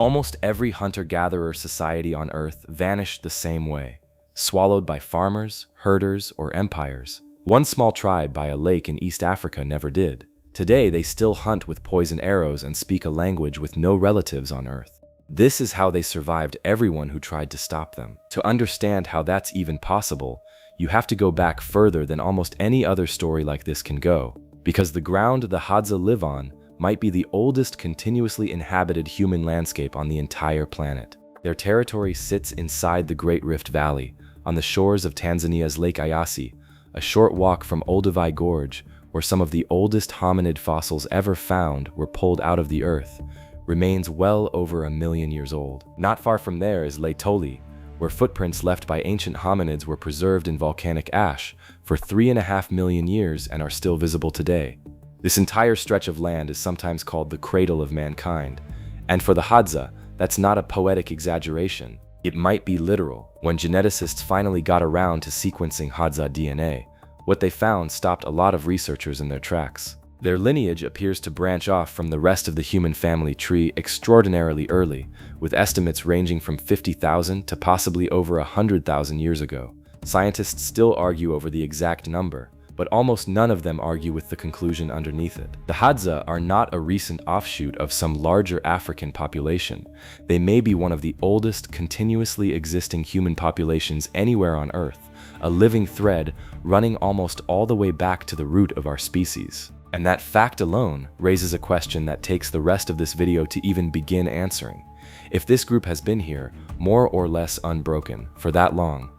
Almost every hunter-gatherer society on Earth vanished the same way, swallowed by farmers, herders, or empires. One small tribe by a lake in East Africa never did. Today, they still hunt with poison arrows and speak a language with no relatives on Earth. This is how they survived everyone who tried to stop them. To understand how that's even possible, you have to go back further than almost any other story like this can go, because the ground the Hadza live on might be the oldest continuously inhabited human landscape on the entire planet. Their territory sits inside the Great Rift Valley, on the shores of Tanzania's Lake Eyasi, a short walk from Olduvai Gorge, where some of the oldest hominid fossils ever found were pulled out of the earth, remains well over 1 million years old. Not far from there is Lake Eyasi, where footprints left by ancient hominids were preserved in volcanic ash for 3.5 million years and are still visible today. This entire stretch of land is sometimes called the cradle of mankind, and for the Hadza, that's not a poetic exaggeration. It might be literal. When geneticists finally got around to sequencing Hadza DNA, what they found stopped a lot of researchers in their tracks. Their lineage appears to branch off from the rest of the human family tree extraordinarily early, with estimates ranging from 50,000 to possibly over 100,000 years ago. Scientists still argue over the exact number, but almost none of them argue with the conclusion underneath it. The Hadza are not a recent offshoot of some larger African population. They may be one of the oldest continuously existing human populations anywhere on Earth, a living thread running almost all the way back to the root of our species. And that fact alone raises a question that takes the rest of this video to even begin answering. If this group has been here, more or less unbroken, for that long,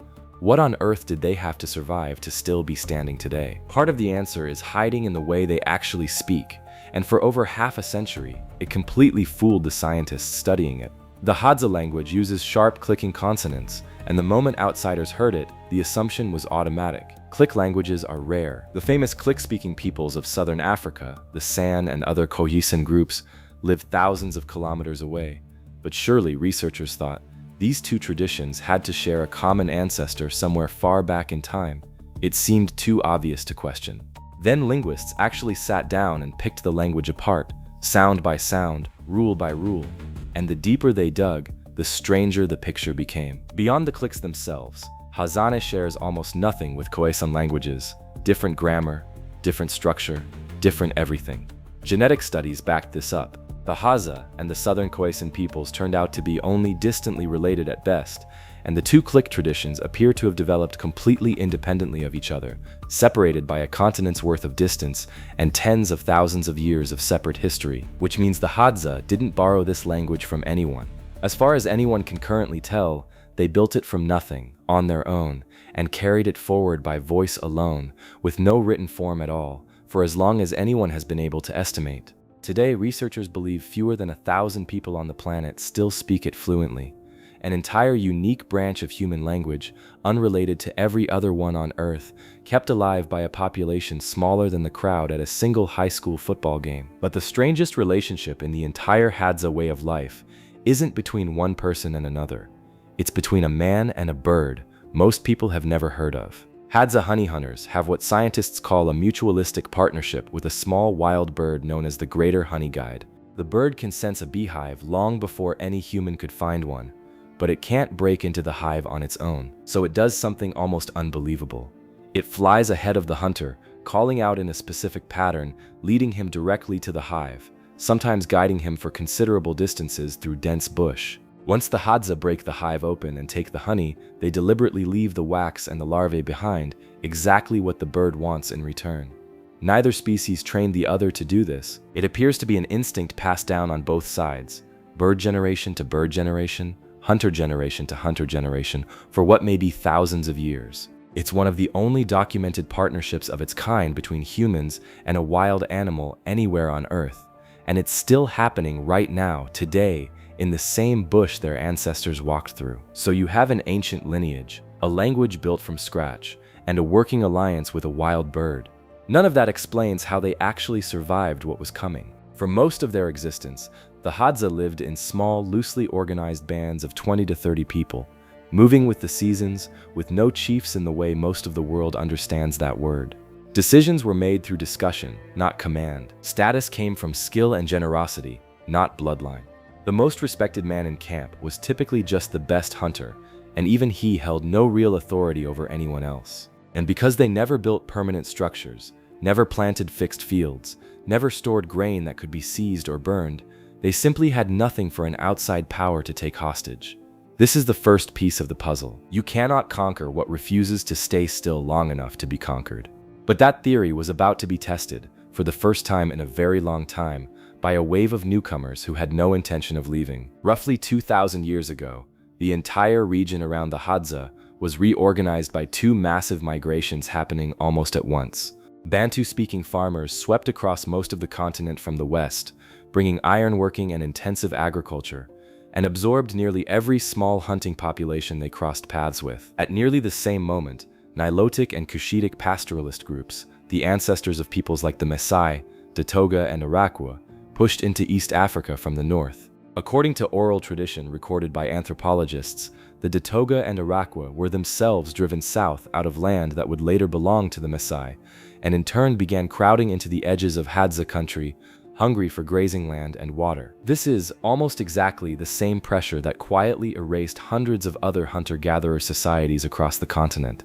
what on earth did they have to survive to still be standing today? Part of the answer is hiding in the way they actually speak, and for over half a century, it completely fooled the scientists studying it. The Hadza language uses sharp clicking consonants, and the moment outsiders heard it, the assumption was automatic. Click languages are rare. The famous click-speaking peoples of southern Africa, the San and other Khoisan groups, live thousands of kilometers away. But surely researchers thought, these two traditions had to share a common ancestor somewhere far back in time. It seemed too obvious to question. Then linguists actually sat down and picked the language apart, sound by sound, rule by rule. And the deeper they dug, the stranger the picture became. Beyond the clicks themselves, Hazane shares almost nothing with Khoisan languages. Different grammar, different structure, different everything. Genetic studies backed this up. The Hadza and the southern Khoisan peoples turned out to be only distantly related at best, and the two click traditions appear to have developed completely independently of each other, separated by a continent's worth of distance and tens of thousands of years of separate history, which means the Hadza didn't borrow this language from anyone. As far as anyone can currently tell, they built it from nothing, on their own, and carried it forward by voice alone, with no written form at all, for as long as anyone has been able to estimate. Today, researchers believe fewer than 1,000 people on the planet still speak it fluently, an entire unique branch of human language, unrelated to every other one on Earth, kept alive by a population smaller than the crowd at a single high school football game. But the strangest relationship in the entire Hadza way of life isn't between one person and another. It's between a man and a bird most people have never heard of. Hadza honey hunters have what scientists call a mutualistic partnership with a small wild bird known as the greater honeyguide. The bird can sense a beehive long before any human could find one, but it can't break into the hive on its own, so it does something almost unbelievable. It flies ahead of the hunter, calling out in a specific pattern, leading him directly to the hive, sometimes guiding him for considerable distances through dense bush. Once the Hadza break the hive open and take the honey, they deliberately leave the wax and the larvae behind, exactly what the bird wants in return. Neither species trained the other to do this. It appears to be an instinct passed down on both sides, bird generation to bird generation, hunter generation to hunter generation, for what may be thousands of years. It's one of the only documented partnerships of its kind between humans and a wild animal anywhere on Earth, and it's still happening right now, today, in the same bush their ancestors walked through. So you have an ancient lineage, a language built from scratch, and a working alliance with a wild bird. None of that explains how they actually survived what was coming. For most of their existence, the Hadza lived in small, loosely organized bands of 20 to 30 people, moving with the seasons, with no chiefs in the way most of the world understands that word. Decisions were made through discussion, not command. Status came from skill and generosity, not bloodline. The most respected man in camp was typically just the best hunter, and even he held no real authority over anyone else. And because they never built permanent structures, never planted fixed fields, never stored grain that could be seized or burned, they simply had nothing for an outside power to take hostage. This is the first piece of the puzzle. You cannot conquer what refuses to stay still long enough to be conquered. But that theory was about to be tested, for the first time in a very long time, by a wave of newcomers who had no intention of leaving. Roughly 2,000 years ago, the entire region around the Hadza was reorganized by two massive migrations happening almost at once. Bantu-speaking farmers swept across most of the continent from the west, bringing ironworking and intensive agriculture, and absorbed nearly every small hunting population they crossed paths with. At nearly the same moment, Nilotic and Cushitic pastoralist groups, the ancestors of peoples like the Maasai, Datoga, and Arakwa, pushed into East Africa from the north. According to oral tradition recorded by anthropologists, the Datoga and Arakwa were themselves driven south out of land that would later belong to the Maasai, and in turn began crowding into the edges of Hadza country, hungry for grazing land and water. This is almost exactly the same pressure that quietly erased hundreds of other hunter-gatherer societies across the continent.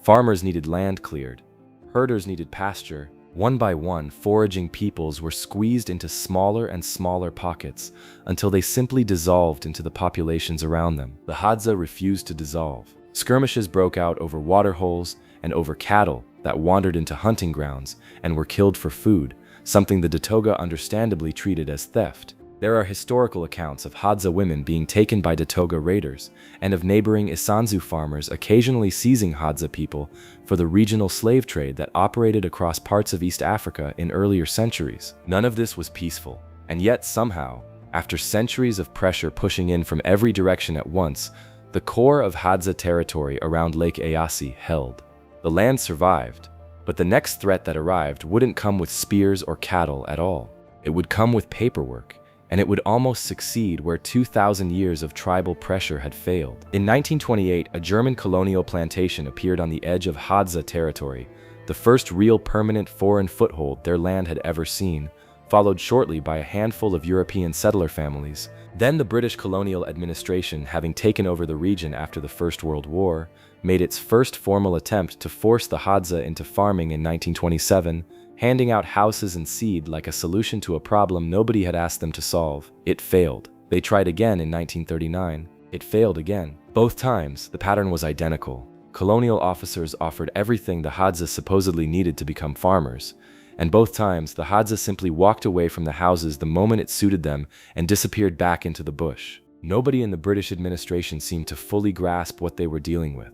Farmers needed land cleared, herders needed pasture. One by one, foraging peoples were squeezed into smaller and smaller pockets until they simply dissolved into the populations around them. The Hadza refused to dissolve. Skirmishes broke out over water holes and over cattle that wandered into hunting grounds and were killed for food, something the Datoga understandably treated as theft. There are historical accounts of Hadza women being taken by Datoga raiders, and of neighboring Isanzu farmers occasionally seizing Hadza people for the regional slave trade that operated across parts of East Africa in earlier centuries. None of this was peaceful, and yet somehow, after centuries of pressure pushing in from every direction at once, the core of Hadza territory around Lake Eyasi held. The land survived, but the next threat that arrived wouldn't come with spears or cattle at all. It would come with paperwork, and it would almost succeed where 2,000 years of tribal pressure had failed. In 1928, a German colonial plantation appeared on the edge of Hadza territory, the first real permanent foreign foothold their land had ever seen, followed shortly by a handful of European settler families. Then the British colonial administration, having taken over the region after the First World War, made its first formal attempt to force the Hadza into farming in 1927, handing out houses and seed like a solution to a problem nobody had asked them to solve. It failed. They tried again in 1939. It failed again. Both times, the pattern was identical. Colonial officers offered everything the Hadza supposedly needed to become farmers, and both times the Hadza simply walked away from the houses the moment it suited them and disappeared back into the bush. Nobody in the British administration seemed to fully grasp what they were dealing with.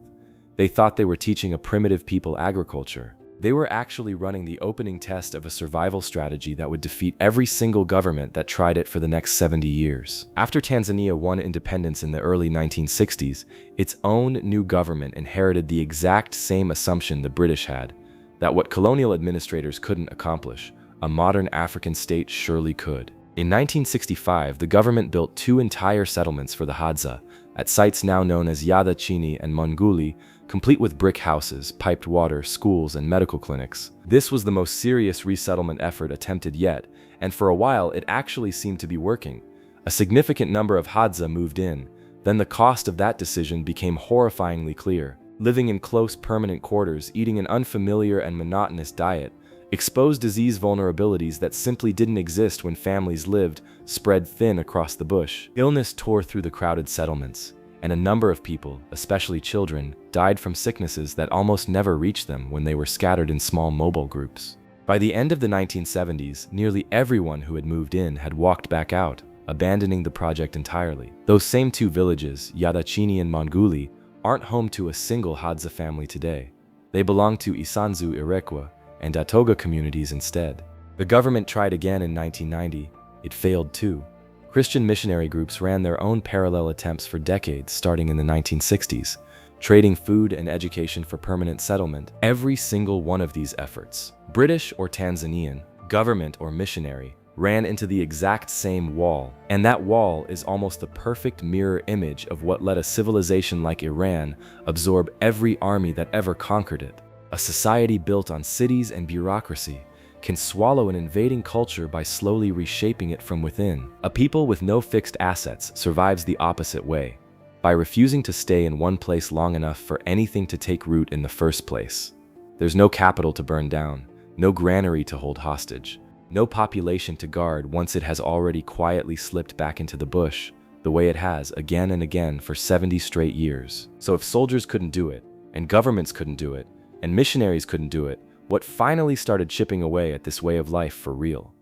They thought they were teaching a primitive people agriculture. They were actually running the opening test of a survival strategy that would defeat every single government that tried it for the next 70 years. After Tanzania won independence in the early 1960s, its own new government inherited the exact same assumption the British had, that what colonial administrators couldn't accomplish, a modern African state surely could. In 1965, the government built two entire settlements for the Hadza, at sites now known as Yada Chini and Monguli, complete with brick houses, piped water, schools, and medical clinics. This was the most serious resettlement effort attempted yet, and for a while it actually seemed to be working. A significant number of Hadza moved in. Then the cost of that decision became horrifyingly clear. Living in close permanent quarters, eating an unfamiliar and monotonous diet, exposed disease vulnerabilities that simply didn't exist when families lived spread thin across the bush. Illness tore through the crowded settlements, and a number of people, especially children, died from sicknesses that almost never reached them when they were scattered in small mobile groups. By the end of the 1970s, nearly everyone who had moved in had walked back out, abandoning the project entirely. Those same two villages, Yadachini and Monguli, aren't home to a single Hadza family today. They belong to Isanzu Irekwa and Datoga communities instead. The government tried again in 1990. It failed too. Christian missionary groups ran their own parallel attempts for decades, starting in the 1960s, trading food and education for permanent settlement. Every single one of these efforts, British or Tanzanian, government or missionary, ran into the exact same wall, and that wall is almost the perfect mirror image of what let a civilization like Iran absorb every army that ever conquered it. A society built on cities and bureaucracy, can swallow an invading culture by slowly reshaping it from within. A people with no fixed assets survives the opposite way, by refusing to stay in one place long enough for anything to take root in the first place. There's no capital to burn down, no granary to hold hostage, no population to guard once it has already quietly slipped back into the bush, the way it has again and again for 70 straight years. So if soldiers couldn't do it, and governments couldn't do it, and missionaries couldn't do it, what finally started chipping away at this way of life for real?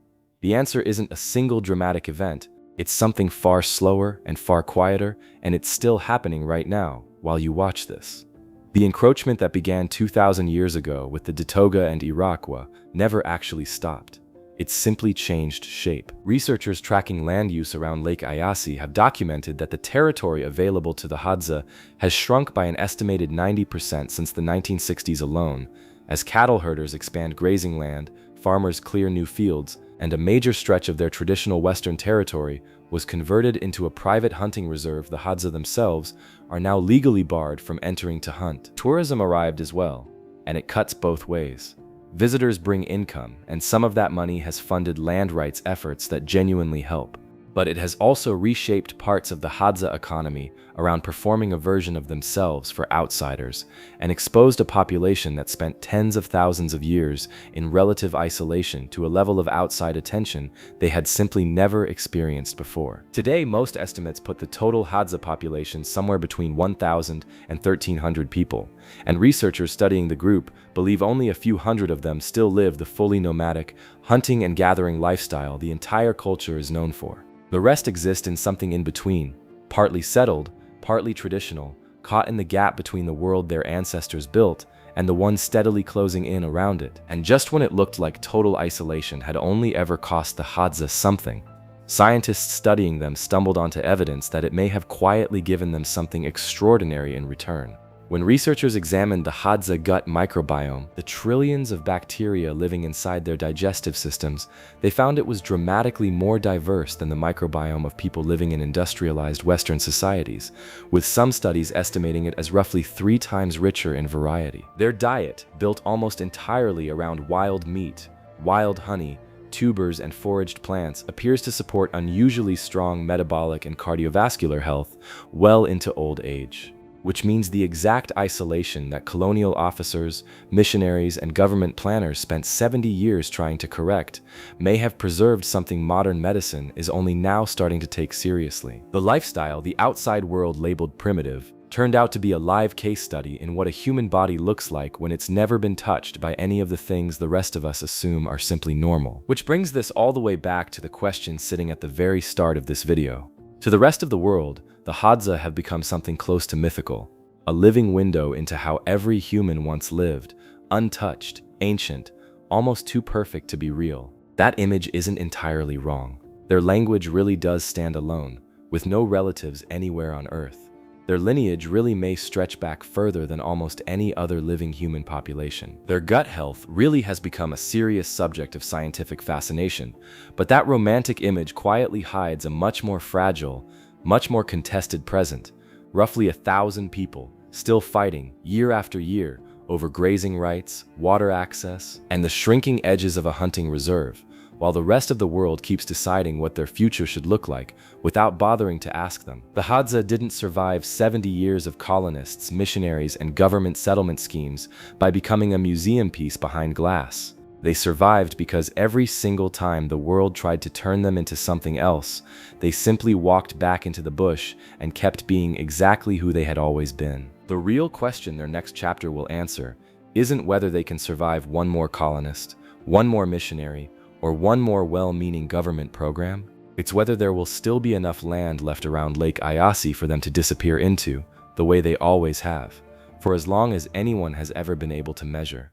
The answer isn't a single dramatic event, it's something far slower and far quieter, and it's still happening right now while you watch this. The encroachment that began 2,000 years ago with the Datoga and Iroquois never actually stopped. It simply changed shape. Researchers tracking land use around Lake Eyasi have documented that the territory available to the Hadza has shrunk by an estimated 90% since the 1960s alone, as cattle herders expand grazing land, farmers clear new fields, and a major stretch of their traditional western territory was converted into a private hunting reserve. The Hadza themselves are now legally barred from entering to hunt. Tourism arrived as well, and it cuts both ways. Visitors bring income, and some of that money has funded land rights efforts that genuinely help. But it has also reshaped parts of the Hadza economy around performing a version of themselves for outsiders, and exposed a population that spent tens of thousands of years in relative isolation to a level of outside attention they had simply never experienced before. Today, most estimates put the total Hadza population somewhere between 1,000 and 1,300 people, and researchers studying the group believe only a few hundred of them still live the fully nomadic, hunting and gathering lifestyle the entire culture is known for. The rest exist in something in between, partly settled, partly traditional, caught in the gap between the world their ancestors built and the one steadily closing in around it. And just when it looked like total isolation had only ever cost the Hadza something, scientists studying them stumbled onto evidence that it may have quietly given them something extraordinary in return. When researchers examined the Hadza gut microbiome, the trillions of bacteria living inside their digestive systems, they found it was dramatically more diverse than the microbiome of people living in industrialized Western societies, with some studies estimating it as roughly 3 times richer in variety. Their diet, built almost entirely around wild meat, wild honey, tubers, and foraged plants, appears to support unusually strong metabolic and cardiovascular health well into old age. Which means the exact isolation that colonial officers, missionaries, and government planners spent 70 years trying to correct may have preserved something modern medicine is only now starting to take seriously. The lifestyle the outside world labeled primitive turned out to be a live case study in what a human body looks like when it's never been touched by any of the things the rest of us assume are simply normal. Which brings this all the way back to the question sitting at the very start of this video. To the rest of the world, the Hadza have become something close to mythical, a living window into how every human once lived, untouched, ancient, almost too perfect to be real. That image isn't entirely wrong. Their language really does stand alone, with no relatives anywhere on Earth. Their lineage really may stretch back further than almost any other living human population. Their gut health really has become a serious subject of scientific fascination, but that romantic image quietly hides a much more fragile, much more contested present, roughly 1,000 people still fighting year after year over grazing rights, water access, and the shrinking edges of a hunting reserve, while the rest of the world keeps deciding what their future should look like without bothering to ask them. The Hadza didn't survive 70 years of colonists, missionaries, and government settlement schemes by becoming a museum piece behind glass. They survived because every single time the world tried to turn them into something else, they simply walked back into the bush and kept being exactly who they had always been. The real question their next chapter will answer isn't whether they can survive one more colonist, one more missionary, or one more well-meaning government program. It's whether there will still be enough land left around Lake Eyasi for them to disappear into, the way they always have, for as long as anyone has ever been able to measure.